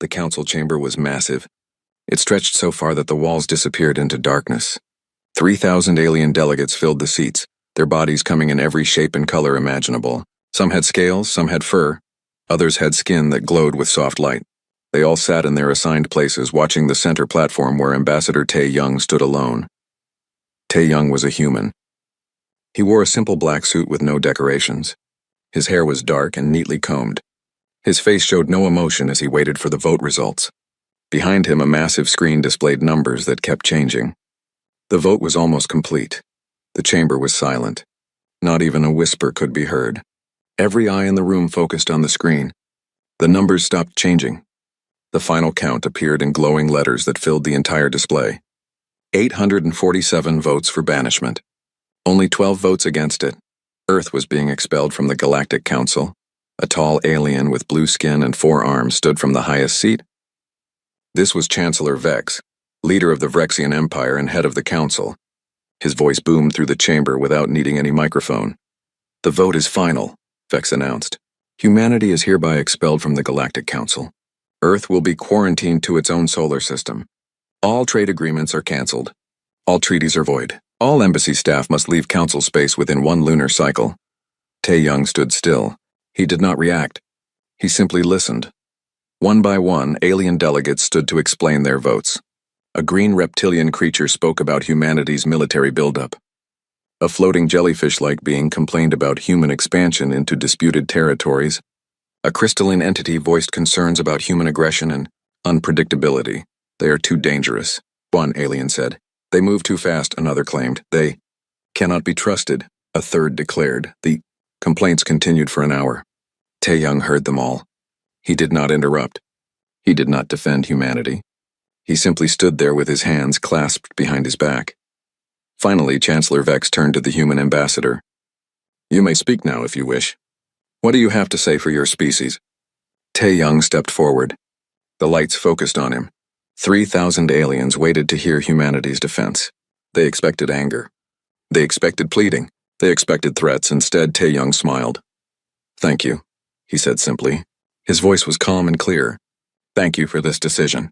The council chamber was massive. It stretched so far that the walls disappeared into darkness. 3,000 alien delegates filled the seats, their bodies coming in every shape and color imaginable. Some had scales, some had fur, others had skin that glowed with soft light. They all sat in their assigned places, watching the center platform where Ambassador Tae-young stood alone. Tae-young was a human. He wore a simple black suit with no decorations. His hair was dark and neatly combed. His face showed no emotion as he waited for the vote results. Behind him, a massive screen displayed numbers that kept changing. The vote was almost complete. The chamber was silent. Not even a whisper could be heard. Every eye in the room focused on the screen. The numbers stopped changing. The final count appeared in glowing letters that filled the entire display. 847 votes for banishment. Only 12 votes against it. Earth was being expelled from the Galactic Council. A tall alien with blue skin and 4 arms stood from the highest seat. This was Chancellor Vex, leader of the Vrexian Empire and head of the council. His voice boomed through the chamber without needing any microphone. "The vote is final," Vex announced. "Humanity is hereby expelled from the Galactic Council. Earth will be quarantined to its own solar system. All trade agreements are cancelled. All treaties are void. All embassy staff must leave council space within 1 lunar cycle." Tae-young stood still. He did not react. He simply listened. One by one, alien delegates stood to explain their votes. A green reptilian creature spoke about humanity's military buildup. A floating jellyfish-like being complained about human expansion into disputed territories. A crystalline entity voiced concerns about human aggression and unpredictability. "They are too dangerous," one alien said. "They move too fast," another claimed. "They cannot be trusted," a third declared. The complaints continued for an hour. Tae-young heard them all. He did not interrupt. He did not defend humanity. He simply stood there with his hands clasped behind his back. Finally, Chancellor Vex turned to the human ambassador. "You may speak now if you wish. What do you have to say for your species?" Tae-young stepped forward. The lights focused on him. 3,000 aliens waited to hear humanity's defense. They expected anger. They expected pleading. They expected threats. Instead, Tae-young smiled. "Thank you," he said simply. His voice was calm and clear. "Thank you for this decision.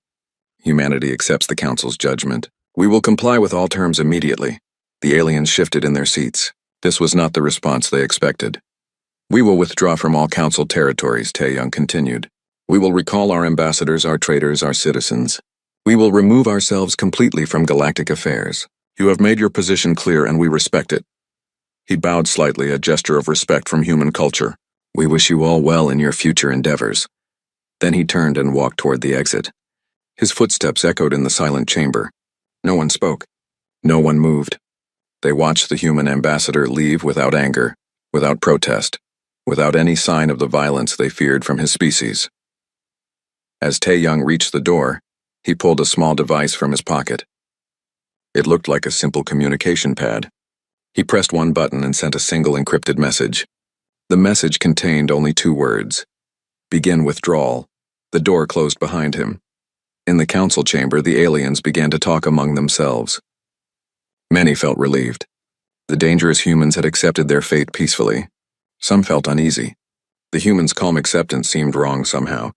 Humanity accepts the Council's judgment. We will comply with all terms immediately." The aliens shifted in their seats. This was not the response they expected. "We will withdraw from all Council territories," Tae-young continued. "We will recall our ambassadors, our traders, our citizens. We will remove ourselves completely from galactic affairs. You have made your position clear and we respect it." He bowed slightly, a gesture of respect from human culture. "We wish you all well in your future endeavors." Then he turned and walked toward the exit. His footsteps echoed in the silent chamber. No one spoke. No one moved. They watched the human ambassador leave without anger, without protest, without any sign of the violence they feared from his species. As Tae-young reached the door, he pulled a small device from his pocket. It looked like a simple communication pad. He pressed one button and sent a single encrypted message. The message contained only 2 words. "Begin withdrawal." The door closed behind him. In the council chamber, the aliens began to talk among themselves. Many felt relieved. The dangerous humans had accepted their fate peacefully. Some felt uneasy. The humans' calm acceptance seemed wrong somehow.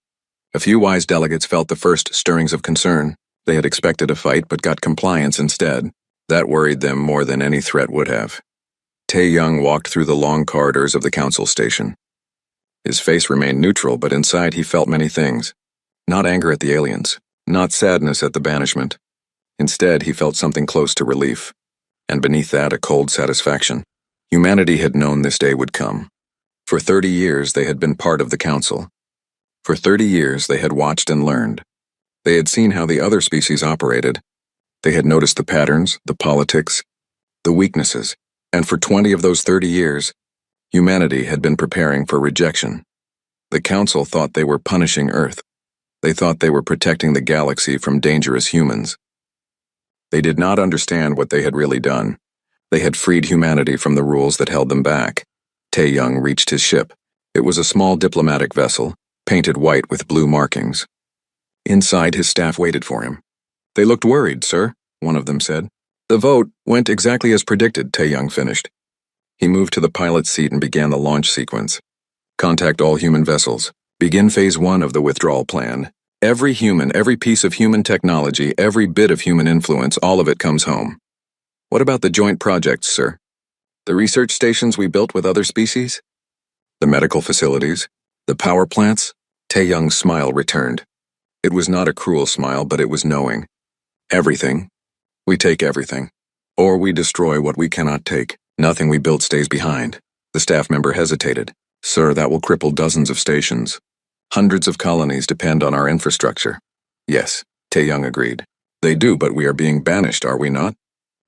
A few wise delegates felt the first stirrings of concern. They had expected a fight but got compliance instead. That worried them more than any threat would have. Tae-young walked through the long corridors of the council station. His face remained neutral, but inside he felt many things. Not anger at the aliens, not sadness at the banishment. Instead, he felt something close to relief, and beneath that, a cold satisfaction. Humanity had known this day would come. For 30 years, they had been part of the council. For 30 years, they had watched and learned. They had seen how the other species operated. They had noticed the patterns, the politics, the weaknesses, and for 20 of those 30 years, humanity had been preparing for rejection. The council thought they were punishing Earth. They thought they were protecting the galaxy from dangerous humans. They did not understand what they had really done. They had freed humanity from the rules that held them back. Tae-young reached his ship. It was a small diplomatic vessel, painted white with blue markings. Inside, his staff waited for him. "They looked worried, sir," one of them said. "The vote went exactly as predicted," Tae-young finished. He moved to the pilot's seat and began the launch sequence. "Contact all human vessels. Begin Phase 1 of the withdrawal plan. Every human, every piece of human technology, every bit of human influence, all of it comes home. What about the joint projects, sir? The research stations we built with other species? The medical facilities? The power plants? Tae-young's smile returned. It was not a cruel smile, but it was knowing. Everything. We take everything. Or we destroy what we cannot take. Nothing we built stays behind. The staff member hesitated. Sir, that will cripple dozens of stations. Hundreds of colonies depend on our infrastructure. Yes, Tae-young agreed. They do, but we are being banished, are we not?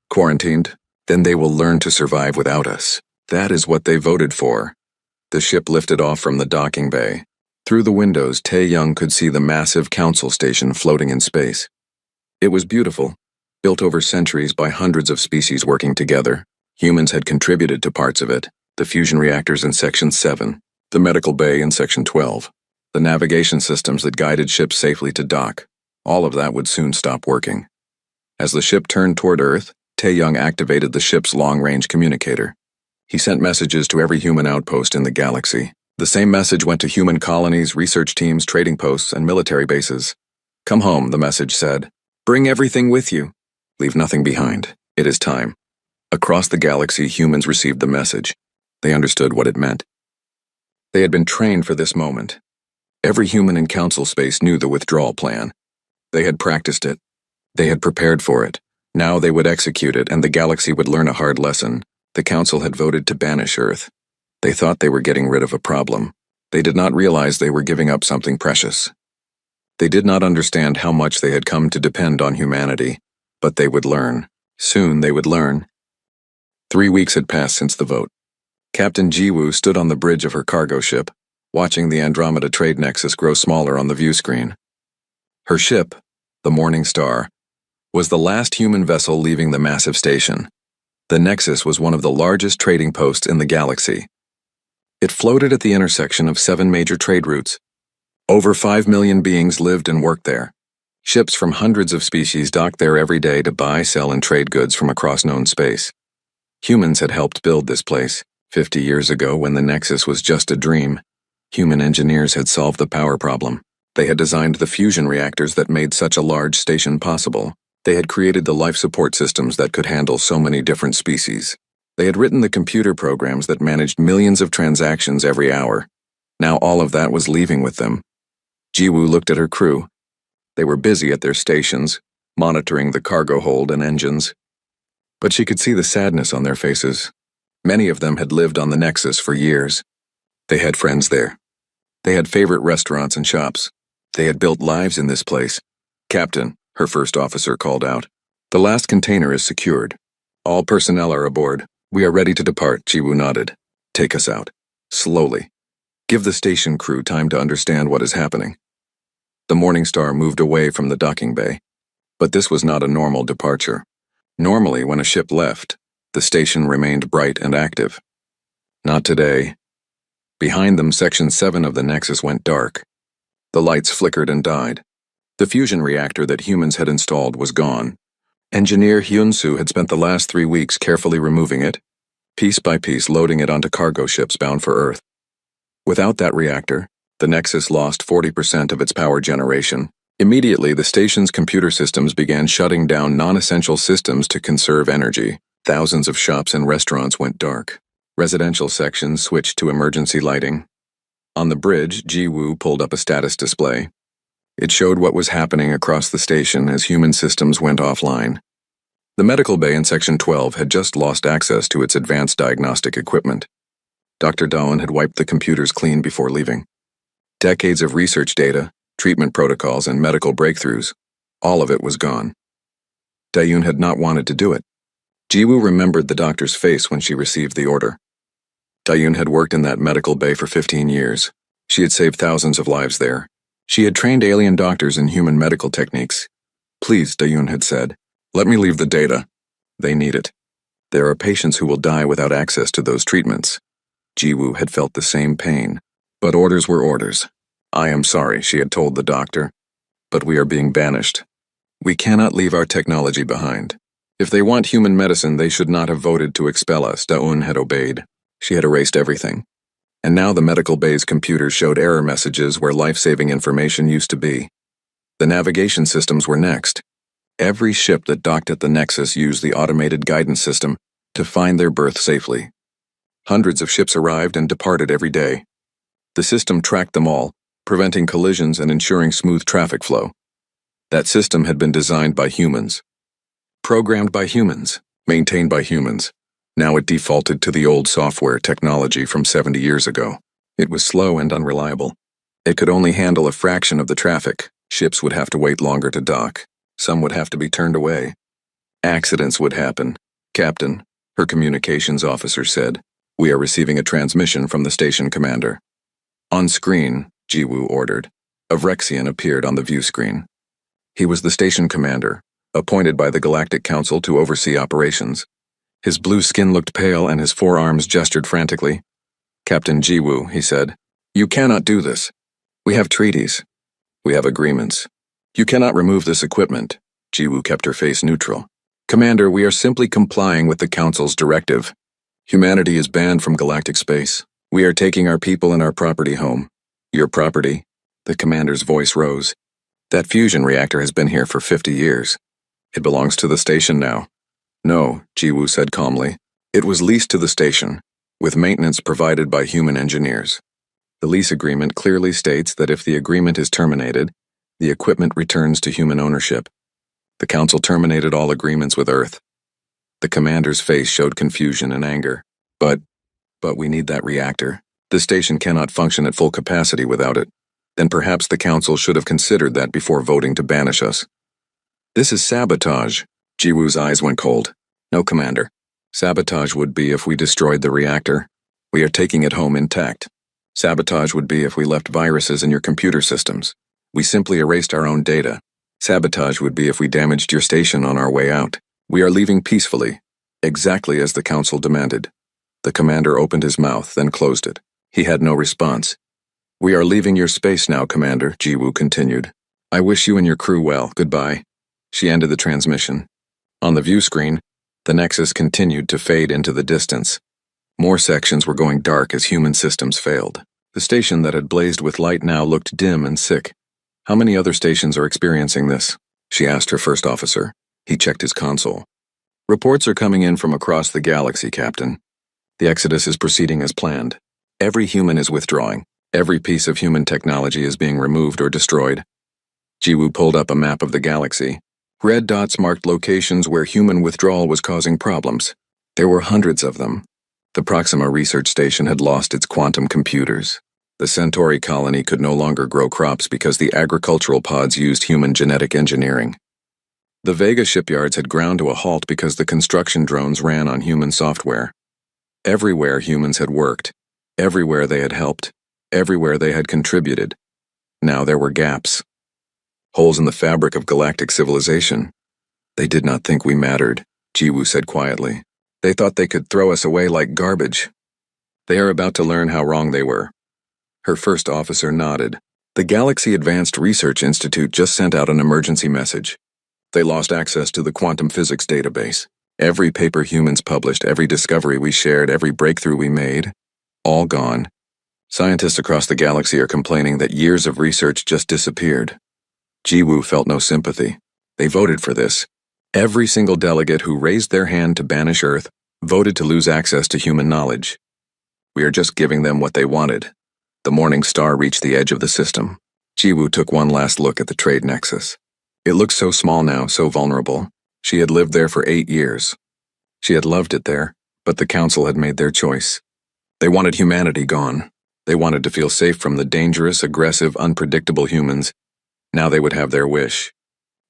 Quarantined? Then they will learn to survive without us. That is what they voted for. The ship lifted off from the docking bay. Through the windows, Tae-young could see the massive council station floating in space. It was beautiful, built over centuries by hundreds of species working together. Humans had contributed to parts of it, the fusion reactors in Section 7, the medical bay in Section 12, the navigation systems that guided ships safely to dock. All of that would soon stop working. As the ship turned toward Earth, Tae-young activated the ship's long-range communicator. He sent messages to every human outpost in the galaxy. The same message went to human colonies, research teams, trading posts, and military bases. Come home, the message said. Bring everything with you. Leave nothing behind. It is time. Across the galaxy, humans received the message. They understood what it meant. They had been trained for this moment. Every human in council space knew the withdrawal plan. They had practiced it. They had prepared for it. Now they would execute it, and the galaxy would learn a hard lesson. The council had voted to banish Earth. They thought they were getting rid of a problem. They did not realize they were giving up something precious. They did not understand how much they had come to depend on humanity, but they would learn. Soon they would learn. 3 weeks had passed since the vote. Captain Jiwoo stood on the bridge of her cargo ship, watching the Andromeda trade nexus grow smaller on the view screen. Her ship, the Morning Star, was the last human vessel leaving the massive station. The nexus was one of the largest trading posts in the galaxy. It floated at the intersection of 7 major trade routes. Over 5 million beings lived and worked there. Ships from hundreds of species docked there every day to buy, sell, and trade goods from across known space. Humans had helped build this place. 50 years ago, when the Nexus was just a dream, human engineers had solved the power problem. They had designed the fusion reactors that made such a large station possible. They had created the life support systems that could handle so many different species. They had written the computer programs that managed millions of transactions every hour. Now all of that was leaving with them. Jiwoo looked at her crew. They were busy at their stations, monitoring the cargo hold and engines. But she could see the sadness on their faces. Many of them had lived on the Nexus for years. They had friends there. They had favorite restaurants and shops. They had built lives in this place. Captain, her first officer called out. The last container is secured. All personnel are aboard. We are ready to depart, Jiwoo nodded. Take us out. Slowly. Give the station crew time to understand what is happening. The Morning Star moved away from the docking bay. But this was not a normal departure. Normally, when a ship left, the station remained bright and active. Not today. Behind them, Section 7 of the Nexus went dark. The lights flickered and died. The fusion reactor that humans had installed was gone. Engineer Hyun-soo had spent the last 3 weeks carefully removing it, piece by piece loading it onto cargo ships bound for Earth. Without that reactor, the Nexus lost 40% of its power generation. Immediately, the station's computer systems began shutting down non-essential systems to conserve energy. Thousands of shops and restaurants went dark. Residential sections switched to emergency lighting. On the bridge, Jiwoo pulled up a status display. It showed what was happening across the station as human systems went offline. The medical bay in Section 12 had just lost access to its advanced diagnostic equipment. Dr. Dawn had wiped the computers clean before leaving. Decades of research data, treatment protocols, and medical breakthroughs, all of it was gone. Dayoon had not wanted to do it. Jiwoo remembered the doctor's face when she received the order. Dayoon had worked in that medical bay for 15 years. She had saved thousands of lives there. She had trained alien doctors in human medical techniques. Please, Dayoon had said, let me leave the data. They need it. There are patients who will die without access to those treatments. Jiwoo had felt the same pain. But orders were orders. I am sorry, she had told the doctor. But we are being banished. We cannot leave our technology behind. If they want human medicine, they should not have voted to expel us, Dayoon had obeyed. She had erased everything. And now the medical bay's computers showed error messages where life-saving information used to be. The navigation systems were next. Every ship that docked at the Nexus used the automated guidance system to find their berth safely. Hundreds of ships arrived and departed every day. The system tracked them all, preventing collisions and ensuring smooth traffic flow. That system had been designed by humans. Programmed by humans, maintained by humans. Now it defaulted to the old software technology from 70 years ago. It was slow and unreliable. It could only handle a fraction of the traffic. Ships would have to wait longer to dock. Some would have to be turned away. Accidents would happen. Captain, her communications officer said, "We are receiving a transmission from the station commander." On screen, Jiwoo ordered. A Vrexian appeared on the view screen. He was the station commander, appointed by the Galactic Council to oversee operations. His blue skin looked pale and his forearms gestured frantically. "Captain Jiwoo," he said, "you cannot do this. We have treaties. We have agreements. You cannot remove this equipment." Jiwoo kept her face neutral. "Commander, we are simply complying with the Council's directive. Humanity is banned from galactic space. We are taking our people and our property home." "Your property?" The commander's voice rose. "That fusion reactor has been here for 50 years. It belongs to the station now." "No," Jiwoo said calmly. "It was leased to the station, with maintenance provided by human engineers. The lease agreement clearly states that if the agreement is terminated, the equipment returns to human ownership. The Council terminated all agreements with Earth." The commander's face showed confusion and anger. But we need that reactor. The station cannot function at full capacity without it. Then perhaps the Council should have considered that before voting to banish us." "This is sabotage." Jiwoo's eyes went cold. "No, Commander. Sabotage would be if we destroyed the reactor. We are taking it home intact. Sabotage would be if we left viruses in your computer systems. We simply erased our own data. Sabotage would be if we damaged your station on our way out. We are leaving peacefully, exactly as the Council demanded." The commander opened his mouth, then closed it. He had no response. "We are leaving your space now, Commander," Jiwoo continued. "I wish you and your crew well. Goodbye." She ended the transmission. On the view screen, the Nexus continued to fade into the distance. More sections were going dark as human systems failed. The station that had blazed with light now looked dim and sick. "How many other stations are experiencing this?" she asked her first officer. He checked his console. "Reports are coming in from across the galaxy, Captain. The exodus is proceeding as planned. Every human is withdrawing. Every piece of human technology is being removed or destroyed." Jiwoo pulled up a map of the galaxy. Red dots marked locations where human withdrawal was causing problems. There were hundreds of them. The Proxima research station had lost its quantum computers. The Centauri colony could no longer grow crops because the agricultural pods used human genetic engineering. The Vega shipyards had ground to a halt because the construction drones ran on human software. Everywhere humans had worked, everywhere they had helped, everywhere they had contributed, now there were gaps. Holes in the fabric of galactic civilization. "They did not think we mattered," Jiwoo said quietly. "They thought they could throw us away like garbage. They are about to learn how wrong they were." Her first officer nodded. "The Galaxy Advanced Research Institute just sent out an emergency message. They lost access to the quantum physics database. Every paper humans published, every discovery we shared, every breakthrough we made, all gone. Scientists across the galaxy are complaining that years of research just disappeared." Jiwoo felt no sympathy. They voted for this. Every single delegate who raised their hand to banish Earth voted to lose access to human knowledge. "We are just giving them what they wanted." The morning star reached the edge of the system. Jiwoo took one last look at the trade nexus. It looked so small now, so vulnerable. She had lived there for 8 years. She had loved it there, but the Council had made their choice. They wanted humanity gone. They wanted to feel safe from the dangerous, aggressive, unpredictable humans. Now they would have their wish.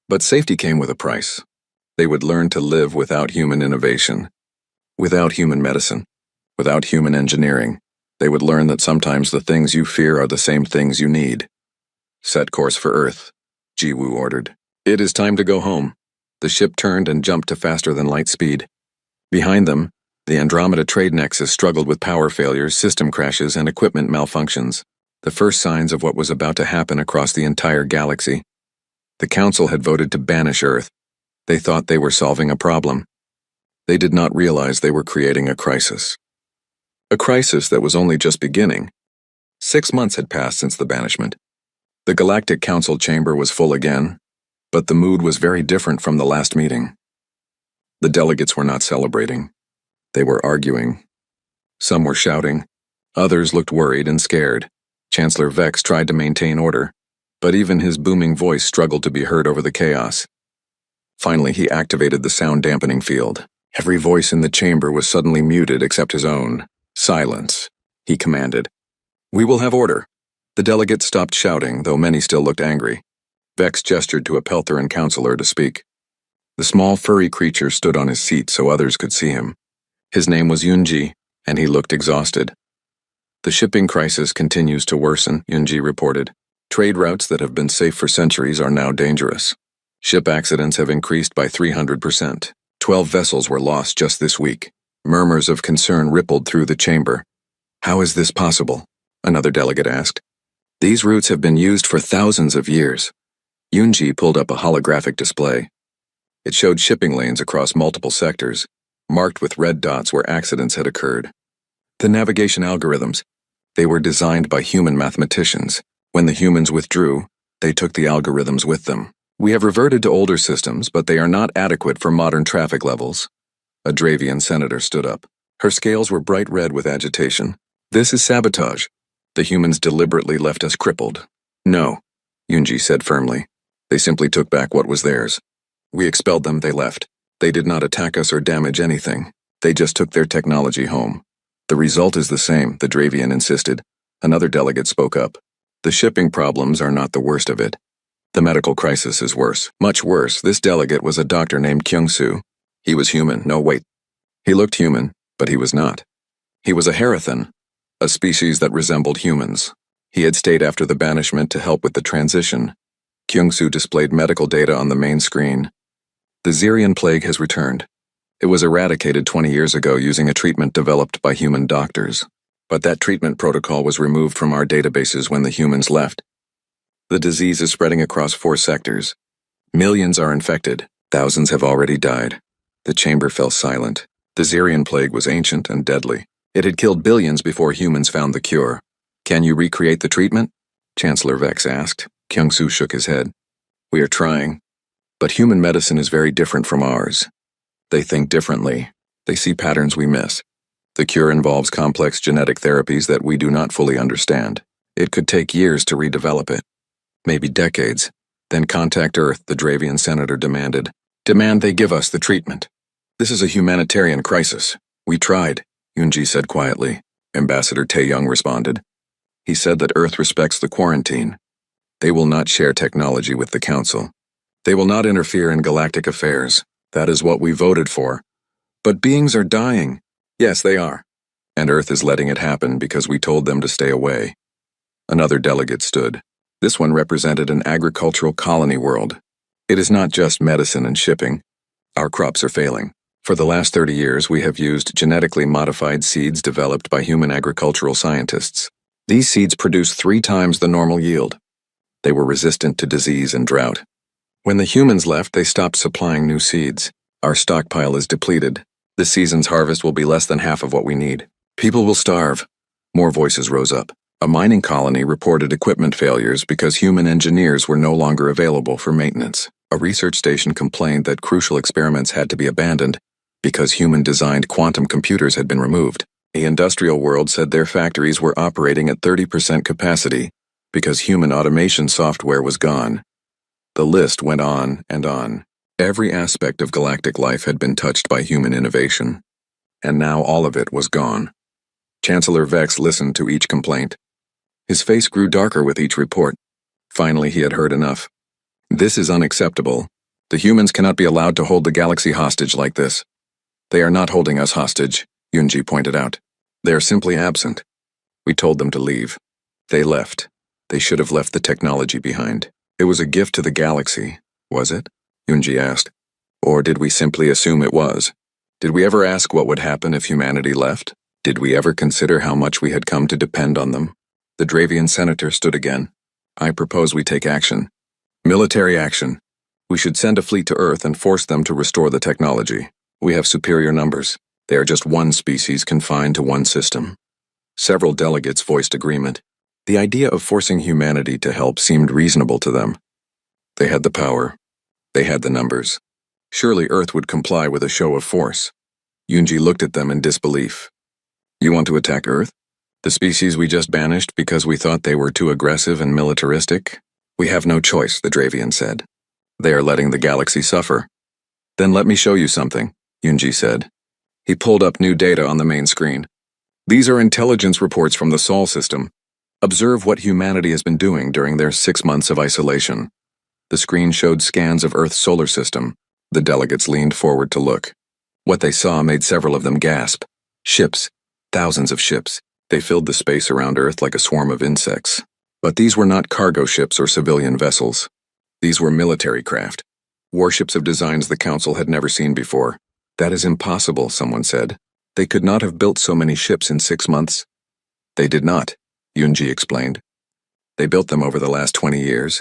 But safety came with a price. They would learn to live without human innovation, without human medicine, without human engineering. They would learn that sometimes the things you fear are the same things you need. "Set course for Earth," Jiwoo ordered. "It is time to go home." The ship turned and jumped to faster than light speed. Behind them, the Andromeda trade nexus struggled with power failures, system crashes, and equipment malfunctions, the first signs of what was about to happen across the entire galaxy. The Council had voted to banish Earth. They thought they were solving a problem. They did not realize they were creating a crisis. A crisis that was only just beginning. 6 months had passed since the banishment. The Galactic Council chamber was full again, but the mood was very different from the last meeting. The delegates were not celebrating. They were arguing. Some were shouting. Others looked worried and scared. Chancellor Vex tried to maintain order, but even his booming voice struggled to be heard over the chaos. Finally, he activated the sound-dampening field. Every voice in the chamber was suddenly muted except his own. "Silence," he commanded. "We will have order." The delegates stopped shouting, though many still looked angry. Vex gestured to a Peltheran counselor to speak. The small furry creature stood on his seat so others could see him. His name was Yunji, and he looked exhausted. "The shipping crisis continues to worsen," Yunji reported. "Trade routes that have been safe for centuries are now dangerous. Ship accidents have increased by 300%. 12 vessels were lost just this week." Murmurs of concern rippled through the chamber. "How is this possible?" another delegate asked. "These routes have been used for thousands of years." Yunji pulled up a holographic display. It showed shipping lanes across multiple sectors, marked with red dots where accidents had occurred. The navigation algorithms, they were designed by human mathematicians. When the humans withdrew, they took the algorithms with them. "We have reverted to older systems, but they are not adequate for modern traffic levels." A Dravian senator stood up. Her scales were bright red with agitation. "This is sabotage. The humans deliberately left us crippled." "No," Yunji said firmly. "They simply took back what was theirs. We expelled them, they left. They did not attack us or damage anything. They just took their technology home." "The result is the same," the Dravian insisted. Another delegate spoke up. "The shipping problems are not the worst of it. The medical crisis is worse, much worse." This delegate was a doctor named Kyung-soo. He was human, no wait. He looked human, but he was not. He was a Harathan, a species that resembled humans. He had stayed after the banishment to help with the transition. Kyung-soo displayed medical data on the main screen. "The Xerian plague has returned. It was eradicated 20 years ago using a treatment developed by human doctors. But that treatment protocol was removed from our databases when the humans left. The disease is spreading across 4 sectors. Millions are infected. Thousands have already died." The chamber fell silent. The Xerian plague was ancient and deadly. It had killed billions before humans found the cure. "Can you recreate the treatment?" Chancellor Vex asked. Kyung-soo shook his head. "We are trying. But human medicine is very different from ours. They think differently. They see patterns we miss. The cure involves complex genetic therapies that we do not fully understand. It could take years to redevelop it. Maybe decades. Then contact Earth," the Dravian senator demanded. "Demand they give us the treatment. This is a humanitarian crisis. We tried," Yunji said quietly. Ambassador Tae-young responded. He said that Earth respects the quarantine. They will not share technology with the Council. They will not interfere in galactic affairs. That is what we voted for. But beings are dying. Yes, they are. And Earth is letting it happen because we told them to stay away. Another delegate stood. This one represented an agricultural colony world. "It is not just medicine and shipping. Our crops are failing. For the last 30 years, we have used genetically modified seeds developed by human agricultural scientists. These seeds produce 3 times the normal yield. They were resistant to disease and drought. When the humans left, they stopped supplying new seeds. Our stockpile is depleted. This season's harvest will be less than half of what we need. People will starve." More voices rose up. A mining colony reported equipment failures because human engineers were no longer available for maintenance. A research station complained that crucial experiments had to be abandoned because human-designed quantum computers had been removed. The industrial world said their factories were operating at 30% capacity because human automation software was gone. The list went on and on. Every aspect of galactic life had been touched by human innovation, and now all of it was gone. Chancellor Vex listened to each complaint. His face grew darker with each report. Finally, he had heard enough. "This is unacceptable. The humans cannot be allowed to hold the galaxy hostage like this." "They are not holding us hostage," Yunji pointed out. "They are simply absent. We told them to leave. They left. They should have left the technology behind. It was a gift to the galaxy, was it?" Yunji asked. "Or did we simply assume it was? Did we ever ask what would happen if humanity left? Did we ever consider how much we had come to depend on them?" The Dravian senator stood again. "I propose we take action. Military action. We should send a fleet to Earth and force them to restore the technology. We have superior numbers. They are just one species confined to one system." Several delegates voiced agreement. The idea of forcing humanity to help seemed reasonable to them. They had the power. They had the numbers. Surely Earth would comply with a show of force. Yunji looked at them in disbelief. You want to attack Earth? The species we just banished because we thought they were too aggressive and militaristic? We have no choice, the Dravian said. They are letting the galaxy suffer. Then let me show you something, Yunji said. He pulled up new data on the main screen. These are intelligence reports from the Sol system. Observe what humanity has been doing during their 6 months of isolation. The screen showed scans of Earth's solar system. The delegates leaned forward to look. What they saw made several of them gasp. Ships. Thousands of ships. They filled the space around Earth like a swarm of insects. But these were not cargo ships or civilian vessels. These were military craft. Warships of designs the Council had never seen before. That is impossible, someone said. They could not have built so many ships in 6 months. They did not, Yunji explained. They built them over the last 20 years.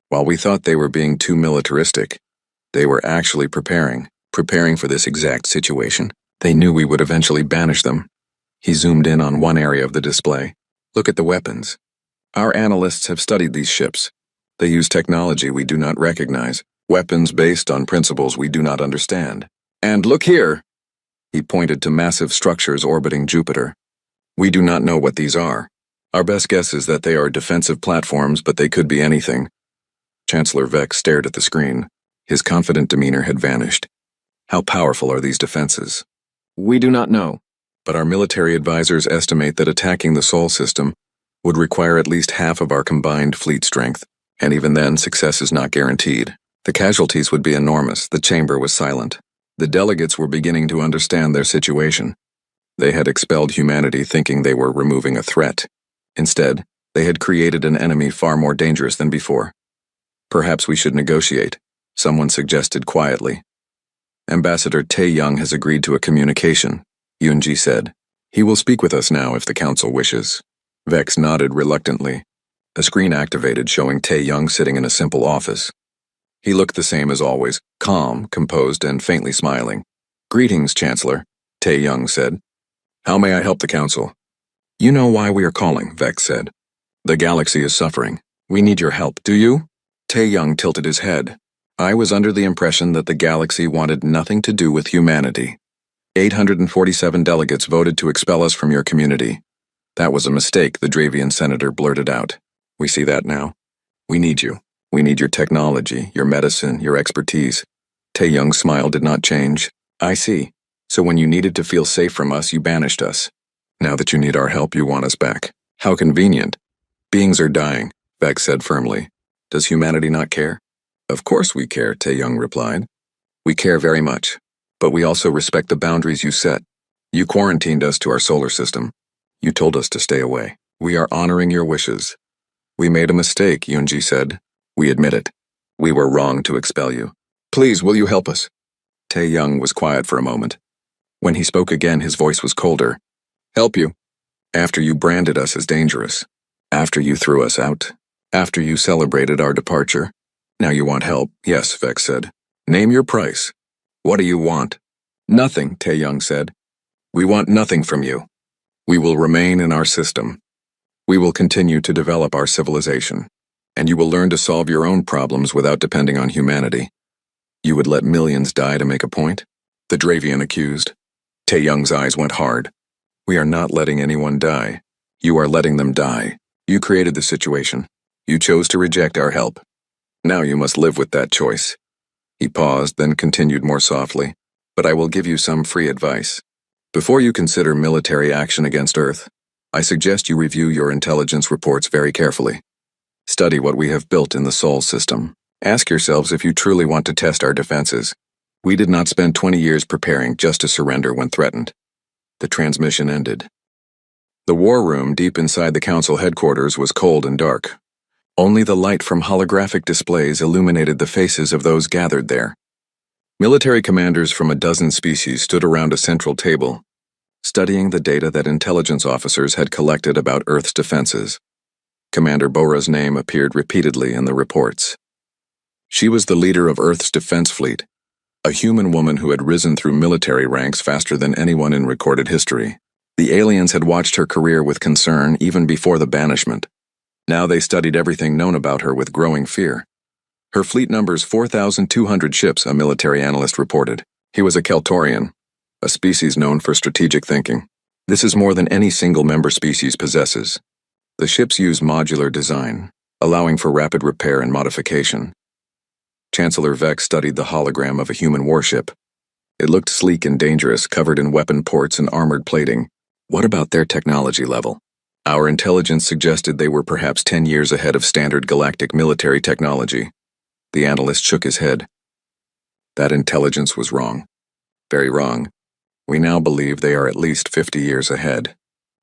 While we thought they were being too militaristic, they were actually preparing for this exact situation. They knew we would eventually banish them. He zoomed in on one area of the display. Look at the weapons. Our analysts have studied these ships. They use technology we do not recognize, weapons based on principles we do not understand. And look here! He pointed to massive structures orbiting Jupiter. We do not know what these are. Our best guess is that they are defensive platforms, but they could be anything. Chancellor Vex stared at the screen. His confident demeanor had vanished. How powerful are these defenses? We do not know, but our military advisors estimate that attacking the Sol system would require at least half of our combined fleet strength, and even then, success is not guaranteed. The casualties would be enormous. The chamber was silent. The delegates were beginning to understand their situation. They had expelled humanity thinking they were removing a threat. Instead, they had created an enemy far more dangerous than before. Perhaps we should negotiate, someone suggested quietly. Ambassador Tae-young has agreed to a communication, Yunji said. He will speak with us now if the Council wishes. Vex nodded reluctantly. A screen activated showing Tae-young sitting in a simple office. He looked the same as always, calm, composed, and faintly smiling. Greetings, Chancellor, Tae-young said. How may I help the Council? You know why we are calling, Vex said. The galaxy is suffering. We need your help, do you? Tae-young tilted his head. I was under the impression that the galaxy wanted nothing to do with humanity. 847 delegates voted to expel us from your community. That was a mistake, the Dravian senator blurted out. We see that now. We need you. We need your technology, your medicine, your expertise. Tae-young's smile did not change. I see. So when you needed to feel safe from us, you banished us. Now that you need our help, you want us back. How convenient. Beings are dying, Vex said firmly. Does humanity not care? Of course we care, Tae-young replied. We care very much. But we also respect the boundaries you set. You quarantined us to our solar system. You told us to stay away. We are honoring your wishes. We made a mistake, Yunji said. We admit it. We were wrong to expel you. Please, will you help us? Tae-young was quiet for a moment. When he spoke again, his voice was colder. Help you. After you branded us as dangerous. After you threw us out. After you celebrated our departure. Now you want help, yes, Vex said. Name your price. What do you want? Nothing, Tae-young said. We want nothing from you. We will remain in our system. We will continue to develop our civilization. And you will learn to solve your own problems without depending on humanity. You would let millions die to make a point? The Dravian accused. Tae-young's eyes went hard. We are not letting anyone die. You are letting them die. You created the situation. You chose to reject our help. Now you must live with that choice. He paused, then continued more softly. But I will give you some free advice. Before you consider military action against Earth, I suggest you review your intelligence reports very carefully. Study what we have built in the Sol system. Ask yourselves if you truly want to test our defenses. We did not spend 20 years preparing just to surrender when threatened. The transmission ended. The war room deep inside the Council headquarters was cold and dark. Only the light from holographic displays illuminated the faces of those gathered there. Military commanders from a dozen species stood around a central table, studying the data that intelligence officers had collected about Earth's defenses. Commander Bora's name appeared repeatedly in the reports. She was the leader of Earth's defense fleet, a human woman who had risen through military ranks faster than anyone in recorded history. The aliens had watched her career with concern even before the banishment. Now they studied everything known about her with growing fear. Her fleet numbers 4,200 ships, a military analyst reported. He was a Keltorian, a species known for strategic thinking. This is more than any single member species possesses. The ships use modular design, allowing for rapid repair and modification. Chancellor Vex studied the hologram of a human warship. It looked sleek and dangerous, covered in weapon ports and armored plating. What about their technology level? Our intelligence suggested they were perhaps 10 years ahead of standard galactic military technology. The analyst shook his head. That intelligence was wrong. Very wrong. We now believe they are at least 50 years ahead.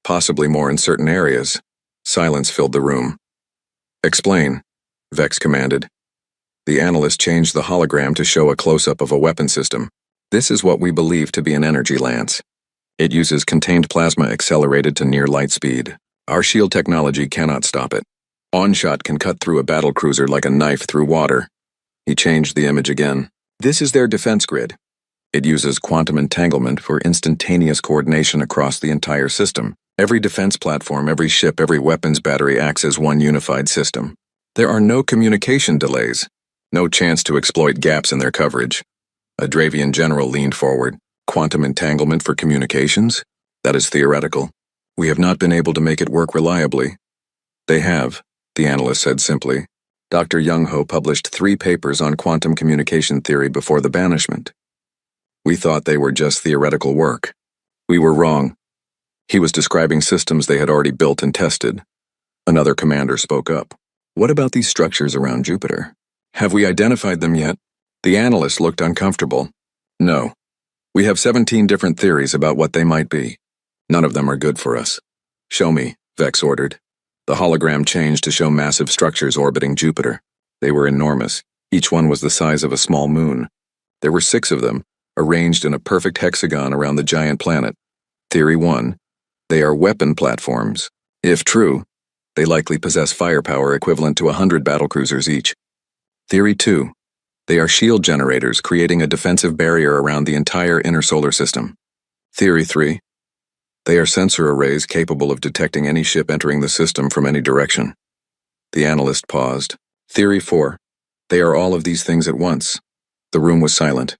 Possibly more in certain areas. Silence filled the room. Explain, Vex commanded. The analyst changed the hologram to show a close-up of a weapon system. This is what we believe to be an energy lance. It uses contained plasma accelerated to near light speed. Our shield technology cannot stop it. Onshot can cut through a battlecruiser like a knife through water. He changed the image again. This is their defense grid. It uses quantum entanglement for instantaneous coordination across the entire system. Every defense platform, every ship, every weapons battery acts as one unified system. There are no communication delays, no chance to exploit gaps in their coverage. A Dravian general leaned forward. Quantum entanglement for communications? That is theoretical. We have not been able to make it work reliably. They have, the analyst said simply. Dr. Young-Ho published 3 papers on quantum communication theory before the banishment. We thought they were just theoretical work. We were wrong. He was describing systems they had already built and tested. Another commander spoke up. What about these structures around Jupiter? Have we identified them yet? The analyst looked uncomfortable. No. We have 17 different theories about what they might be. None of them are good for us. Show me, Vex ordered. The hologram changed to show massive structures orbiting Jupiter. They were enormous. Each one was the size of a small moon. There were 6 of them, arranged in a perfect hexagon around the giant planet. Theory 1. They are weapon platforms. If true, they likely possess firepower equivalent to 100 battlecruisers each. Theory 2. They are shield generators creating a defensive barrier around the entire inner solar system. Theory 3. They are sensor arrays capable of detecting any ship entering the system from any direction. The analyst paused. Theory 4. They are all of these things at once. The room was silent.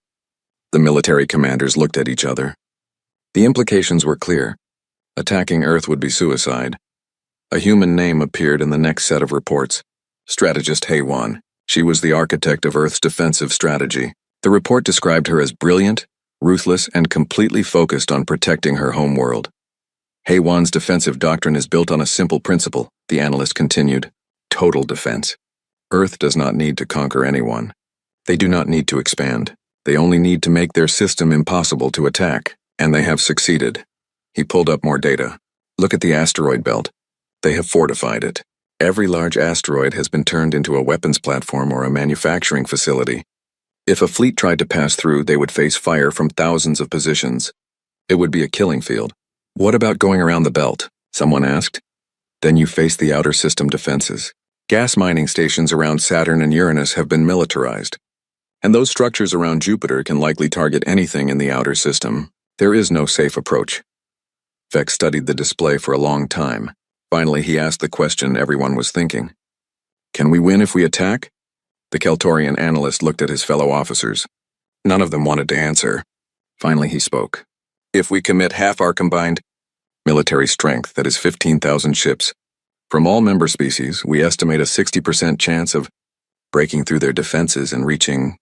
The military commanders looked at each other. The implications were clear. Attacking Earth would be suicide. A human name appeared in the next set of reports. Strategist Haywan. She was the architect of Earth's defensive strategy. The report described her as brilliant, ruthless, and completely focused on protecting her homeworld. Haywan's defensive doctrine is built on a simple principle, the analyst continued. Total defense. Earth does not need to conquer anyone. They do not need to expand. They only need to make their system impossible to attack, and they have succeeded. He pulled up more data. Look at the asteroid belt. They have fortified it. Every large asteroid has been turned into a weapons platform or a manufacturing facility. If a fleet tried to pass through, they would face fire from thousands of positions. It would be a killing field. What about going around the belt? Someone asked. Then you face the outer system defenses. Gas mining stations around Saturn and Uranus have been militarized. And those structures around Jupiter can likely target anything in the outer system. There is no safe approach. Vex studied the display for a long time. Finally, he asked the question everyone was thinking. Can we win if we attack? The Keltorian analyst looked at his fellow officers. None of them wanted to answer. Finally, he spoke. If we commit half our combined military strength, that is 15,000 ships, from all member species, we estimate a 60% chance of breaking through their defenses and reaching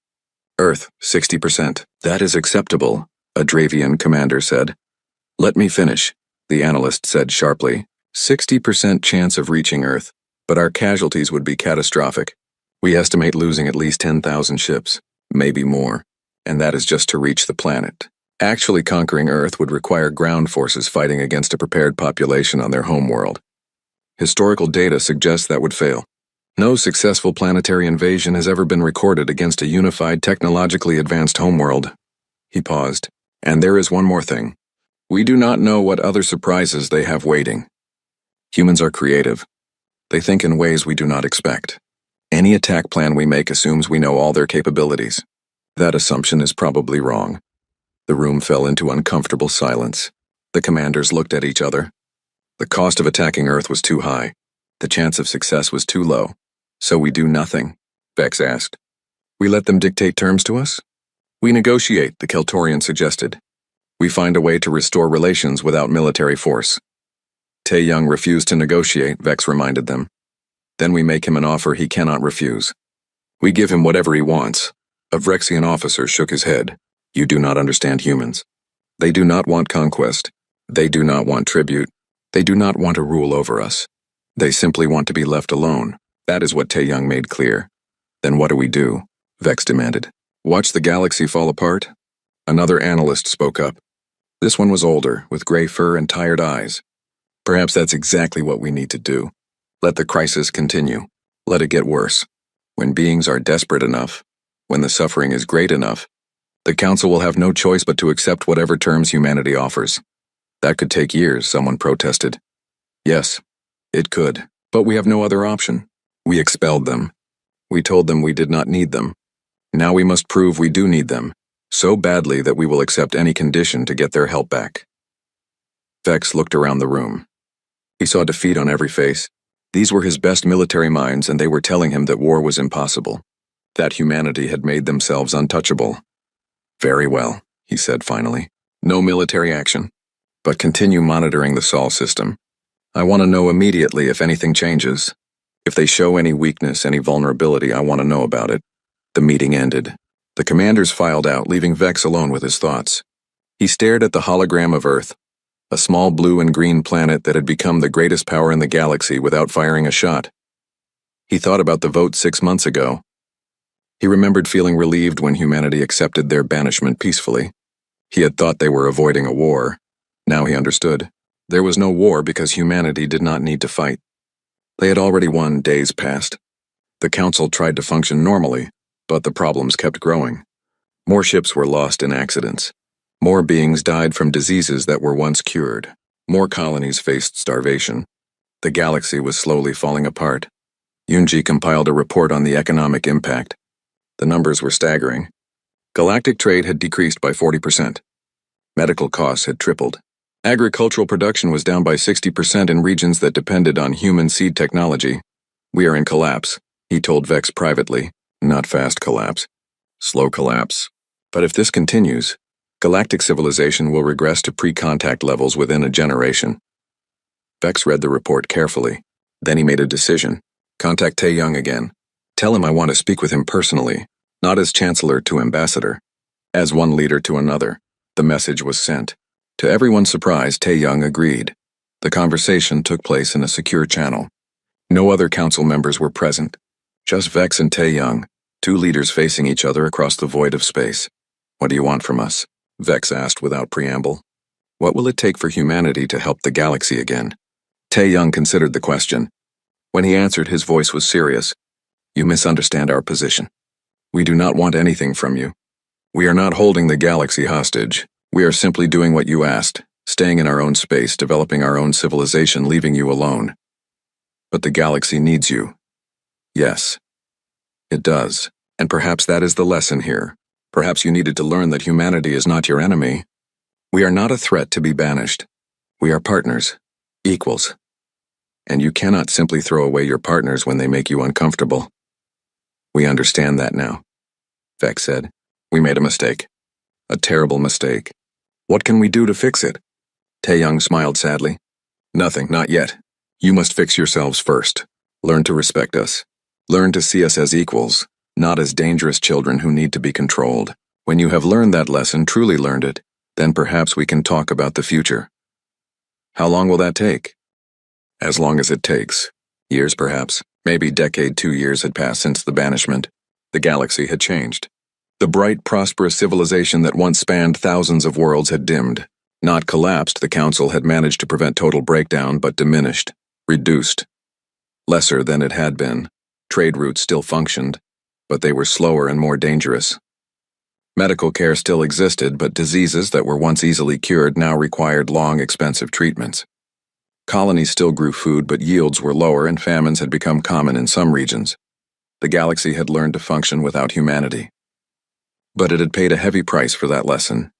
Earth. 60%. That is acceptable, a Dravian commander said. Let me finish, the analyst said sharply. 60% chance of reaching Earth, but our casualties would be catastrophic. We estimate losing at least 10,000 ships, maybe more, and that is just to reach the planet. Actually conquering Earth would require ground forces fighting against a prepared population on their homeworld. Historical data suggests that would fail. No successful planetary invasion has ever been recorded against a unified, technologically advanced homeworld. He paused. And there is one more thing. We do not know what other surprises they have waiting. Humans are creative. They think in ways we do not expect. Any attack plan we make assumes we know all their capabilities. That assumption is probably wrong. The room fell into uncomfortable silence. The commanders looked at each other. The cost of attacking Earth was too high. The chance of success was too low. So we do nothing, Vex asked. We let them dictate terms to us? We negotiate, the Keltorian suggested. We find a way to restore relations without military force. Tae-young refused to negotiate, Vex reminded them. Then we make him an offer he cannot refuse. We give him whatever he wants. A Vrexian officer shook his head. You do not understand humans. They do not want conquest. They do not want tribute. They do not want to rule over us. They simply want to be left alone. That is what Tae-young made clear. Then what do we do? Vex demanded. Watch the galaxy fall apart? Another analyst spoke up. This one was older, with gray fur and tired eyes. Perhaps that's exactly what we need to do. Let the crisis continue. Let it get worse. When beings are desperate enough, when the suffering is great enough, the Council will have no choice but to accept whatever terms humanity offers. That could take years, someone protested. Yes, it could, but we have no other option. We expelled them. We told them we did not need them. Now we must prove we do need them, so badly that we will accept any condition to get their help back. Vex looked around the room. He saw defeat on every face. These were his best military minds, and they were telling him that war was impossible, that humanity had made themselves untouchable. Very well, he said finally. No military action, but continue monitoring the Sol system. I want to know immediately if anything changes. If they show any weakness, any vulnerability, I want to know about it. The meeting ended. The commanders filed out, leaving Vex alone with his thoughts. He stared at the hologram of Earth, a small blue and green planet that had become the greatest power in the galaxy without firing a shot. He thought about the vote 6 months ago. He remembered feeling relieved when humanity accepted their banishment peacefully. He had thought they were avoiding a war. Now he understood. There was no war because humanity did not need to fight. They had already won days past. The Council tried to function normally, but the problems kept growing. More ships were lost in accidents. More beings died from diseases that were once cured. More colonies faced starvation. The galaxy was slowly falling apart. Yunji compiled a report on the economic impact. The numbers were staggering. Galactic trade had decreased by 40%. Medical costs had tripled. Agricultural production was down by 60% in regions that depended on human seed technology. We are in collapse, he told Vex privately. Not fast collapse. Slow collapse. But if this continues, galactic civilization will regress to pre-contact levels within a generation. Vex read the report carefully. Then he made a decision. Contact Tae-young again. Tell him I want to speak with him personally, not as chancellor to ambassador. As one leader to another. The message was sent. To everyone's surprise, Tae-young agreed. The conversation took place in a secure channel. No other council members were present. Just Vex and Tae-young, two leaders facing each other across the void of space. What do you want from us? Vex asked without preamble. What will it take for humanity to help the galaxy again? Tae-young considered the question. When he answered, his voice was serious. You misunderstand our position. We do not want anything from you. We are not holding the galaxy hostage. We are simply doing what you asked, staying in our own space, developing our own civilization, leaving you alone. But the galaxy needs you. Yes, it does. And perhaps that is the lesson here. Perhaps you needed to learn that humanity is not your enemy. We are not a threat to be banished. We are partners, equals. And you cannot simply throw away your partners when they make you uncomfortable. We understand that now, Vex said. We made a mistake. A terrible mistake. What can we do to fix it? Tae-young smiled sadly. Nothing, not yet. You must fix yourselves first. Learn to respect us. Learn to see us as equals, not as dangerous children who need to be controlled. When you have learned that lesson, truly learned it, then perhaps we can talk about the future. How long will that take? As long as it takes. Years perhaps. Maybe decade, 2 years had passed since the banishment. The galaxy had changed. The bright, prosperous civilization that once spanned thousands of worlds had dimmed. Not collapsed, the Council had managed to prevent total breakdown, but diminished, reduced. Lesser than it had been. Trade routes still functioned, but they were slower and more dangerous. Medical care still existed, but diseases that were once easily cured now required long, expensive treatments. Colonies still grew food, but yields were lower and famines had become common in some regions. The galaxy had learned to function without humanity. But it had paid a heavy price for that lesson.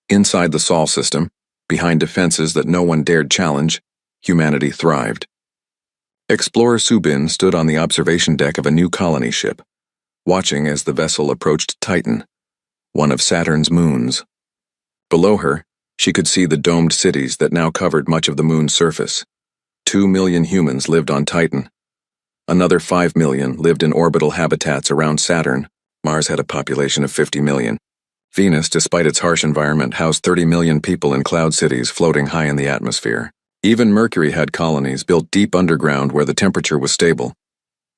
Inside the Sol system, behind defenses that no one dared challenge, humanity thrived. Explorer Subin stood on the observation deck of a new colony ship, watching as the vessel approached Titan, one of Saturn's moons. Below her, she could see the domed cities that now covered much of the moon's surface. 2 million humans lived on Titan. Another 5 million lived in orbital habitats around Saturn. Mars had a population of 50 million. Venus, despite its harsh environment, housed 30 million people in cloud cities floating high in the atmosphere. Even Mercury had colonies built deep underground where the temperature was stable.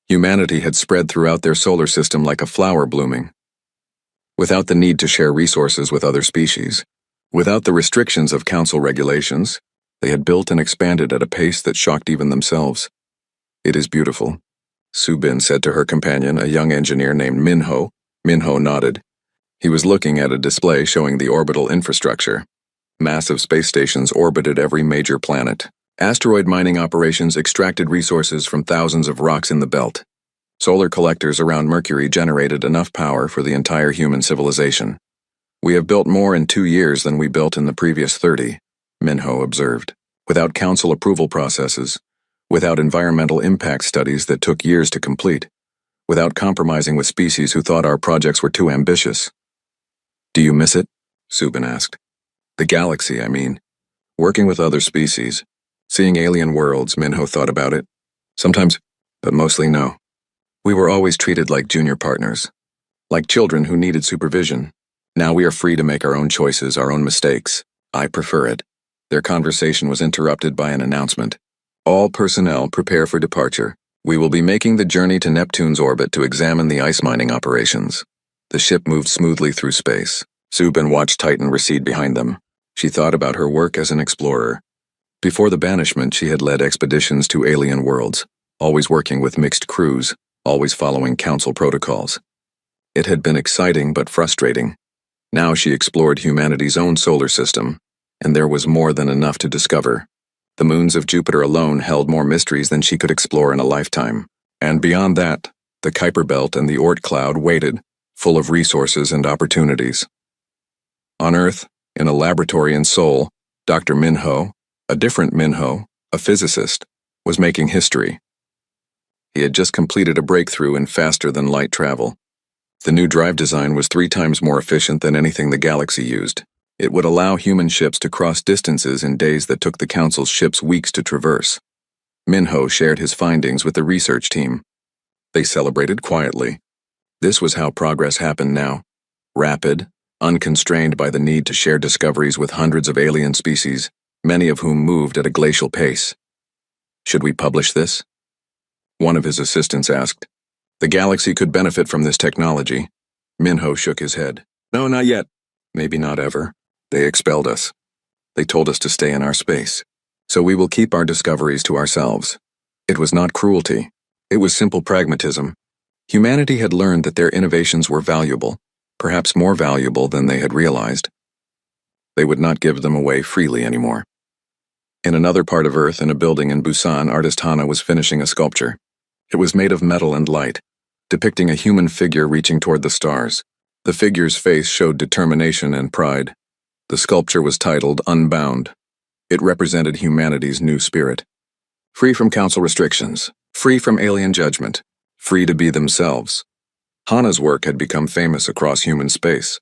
Humanity had spread throughout their solar system like a flower blooming. Without the need to share resources with other species, without the restrictions of council regulations, they had built and expanded at a pace that shocked even themselves. "It is beautiful," Subin said to her companion, a young engineer named Minho. Minho nodded. He was looking at a display showing the orbital infrastructure. Massive space stations orbited every major planet. Asteroid mining operations extracted resources from thousands of rocks in the belt. Solar collectors around Mercury generated enough power for the entire human civilization. "We have built more in 2 years than we built in the previous 30, Minho observed. Without council approval processes, without environmental impact studies that took years to complete, without compromising with species who thought our projects were too ambitious." "Do you miss it?" Subin asked. "The galaxy, I mean. Working with other species. Seeing alien worlds," Minho thought about it. "Sometimes, but mostly no. We were always treated like junior partners. Like children who needed supervision. Now we are free to make our own choices, our own mistakes. I prefer it." Their conversation was interrupted by an announcement. "All personnel prepare for departure. We will be making the journey to Neptune's orbit to examine the ice mining operations." The ship moved smoothly through space. Subin watched Titan recede behind them. She thought about her work as an explorer. Before the banishment, she had led expeditions to alien worlds, always working with mixed crews, always following council protocols. It had been exciting but frustrating. Now she explored humanity's own solar system, and there was more than enough to discover. The moons of Jupiter alone held more mysteries than she could explore in a lifetime. And beyond that, the Kuiper Belt and the Oort cloud waited, full of resources and opportunities. On Earth, in a laboratory in Seoul, Dr. Minho, a different Minho, a physicist, was making history. He had just completed a breakthrough in faster-than-light travel. The new drive design was 3 times more efficient than anything the galaxy used. It would allow human ships to cross distances in days that took the Council's ships weeks to traverse. Minho shared his findings with the research team. They celebrated quietly. This was how progress happened now. Rapid, unconstrained by the need to share discoveries with hundreds of alien species, many of whom moved at a glacial pace. "Should we publish this?" one of his assistants asked. "The galaxy could benefit from this technology." Minho shook his head. "No, not yet. Maybe not ever. They expelled us. They told us to stay in our space. So we will keep our discoveries to ourselves." It was not cruelty. It was simple pragmatism. Humanity had learned that their innovations were valuable, perhaps more valuable than they had realized. They would not give them away freely anymore. In another part of Earth, in a building in Busan, artist Hana was finishing a sculpture. It was made of metal and light, depicting a human figure reaching toward the stars. The figure's face showed determination and pride. The sculpture was titled Unbound. It represented humanity's new spirit. Free from council restrictions, free from alien judgment, free to be themselves. Hana's work had become famous across human space.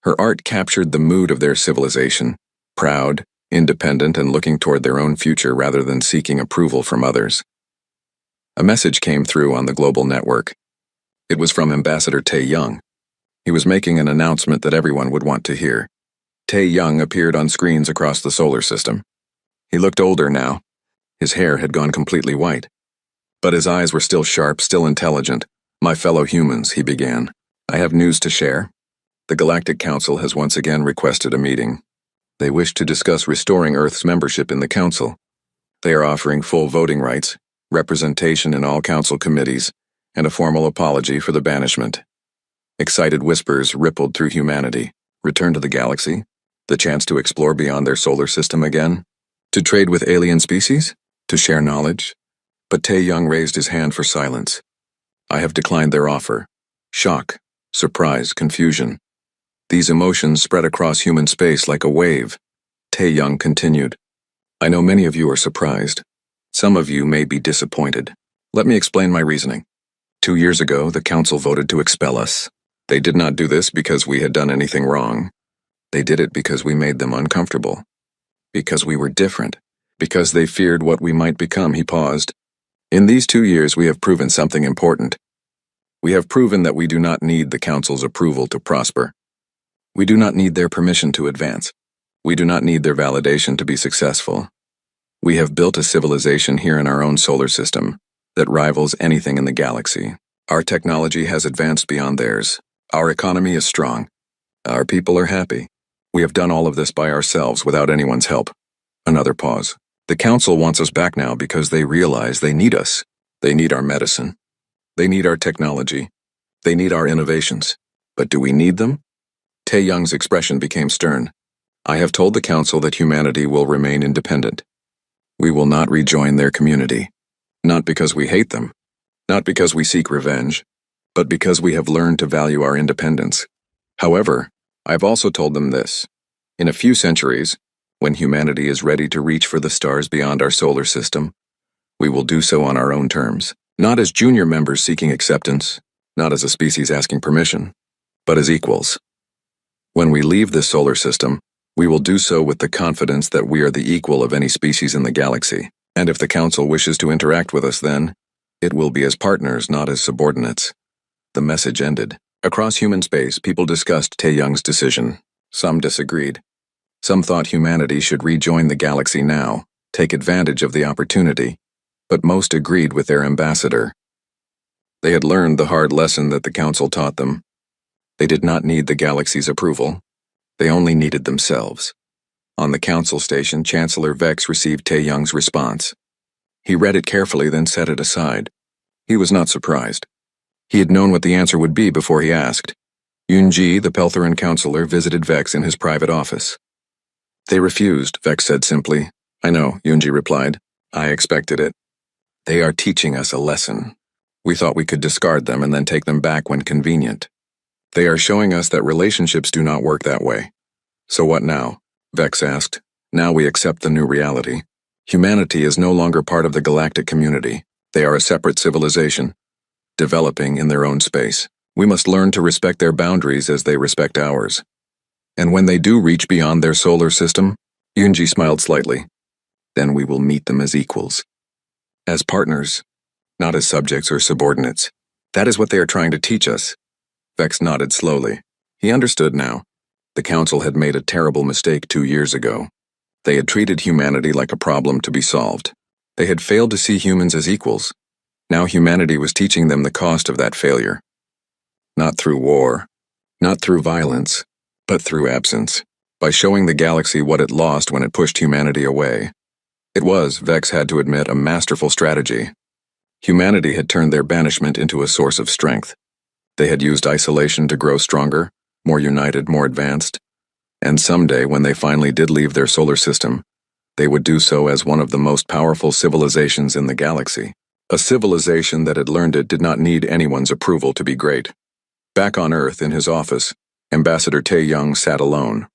Her art captured the mood of their civilization, proud, independent, and looking toward their own future rather than seeking approval from others. A message came through on the global network. It was from Ambassador Tae-young. He was making an announcement that everyone would want to hear. Tae-young appeared on screens across the solar system. He looked older now. His hair had gone completely white. But his eyes were still sharp, still intelligent. "My fellow humans," he began. "I have news to share. The Galactic Council has once again requested a meeting. They wish to discuss restoring Earth's membership in the Council. They are offering full voting rights, representation in all Council committees, and a formal apology for the banishment." Excited whispers rippled through humanity. Return to the galaxy? The chance to explore beyond their solar system again? To trade with alien species? To share knowledge? But Tae-young raised his hand for silence. "I have declined their offer." Shock, surprise, confusion. These emotions spread across human space like a wave. Tae-young continued. "I know many of you are surprised. Some of you may be disappointed. Let me explain my reasoning. 2 years ago, the council voted to expel us. They did not do this because we had done anything wrong. They did it because we made them uncomfortable. Because we were different. Because they feared what we might become. He paused. In these 2 years, we have proven something important. We have proven that we do not need the council's approval to prosper. We do not need their permission to advance. We do not need their validation to be successful. We have built a civilization here in our own solar system that rivals anything in the galaxy. Our technology has advanced beyond theirs. Our economy is strong. Our people are happy. We have done all of this by ourselves without anyone's help. Another pause. The council wants us back now because they realize they need us. They need our medicine. They need our technology. They need our innovations. But do we need them? Tae-young's expression became stern. I have told the council that humanity will remain independent. We will not rejoin their community. Not because we hate them. Not because we seek revenge. But because we have learned to value our independence. However, I've also told them this. In a few centuries, when humanity is ready to reach for the stars beyond our solar system, we will do so on our own terms. Not as junior members seeking acceptance, not as a species asking permission, but as equals. When we leave this solar system, we will do so with the confidence that we are the equal of any species in the galaxy. And if the council wishes to interact with us then, it will be as partners, not as subordinates. The message ended. Across human space, people discussed Tae-young's decision. Some disagreed. Some thought humanity should rejoin the galaxy now, take advantage of the opportunity, but most agreed with their ambassador. They had learned the hard lesson that the council taught them. They did not need the galaxy's approval. They only needed themselves. On the council station, Chancellor Vex received Tae-young's response. He read it carefully, then set it aside. He was not surprised. He had known what the answer would be before he asked. Yoon-ji, the Peltheran counselor, visited Vex in his private office. They refused, Vex said simply. I know, Yoon-ji replied. I expected it. They are teaching us a lesson. We thought we could discard them and then take them back when convenient. They are showing us that relationships do not work that way. So what now? Vex asked. Now we accept the new reality. Humanity is no longer part of the galactic community. They are a separate civilization, developing in their own space. We must learn to respect their boundaries as they respect ours. And when they do reach beyond their solar system, Yoon-ji smiled slightly, then we will meet them as equals. As partners, not as subjects or subordinates. That is what they are trying to teach us. Vex nodded slowly. He understood now. The council had made a terrible mistake 2 years ago. They had treated humanity like a problem to be solved. They had failed to see humans as equals. Now humanity was teaching them the cost of that failure. Not through war, not through violence, but through absence. By showing the galaxy what it lost when it pushed humanity away. It was, Vex had to admit, a masterful strategy. Humanity had turned their banishment into a source of strength. They had used isolation to grow stronger, more united, more advanced. And someday, when they finally did leave their solar system, they would do so as one of the most powerful civilizations in the galaxy. A civilization that had learned it did not need anyone's approval to be great. Back on Earth, in his office, Ambassador Tae-young sat alone.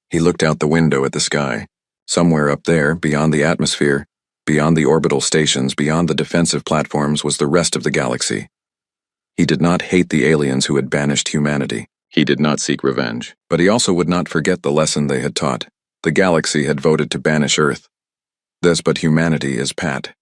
He looked out the window at the sky. Somewhere up there, beyond the atmosphere, beyond the orbital stations, beyond the defensive platforms, was the rest of the galaxy. He did not hate the aliens who had banished humanity. He did not seek revenge. But he also would not forget the lesson they had taught. The galaxy had voted to banish Earth. This but humanity is pat.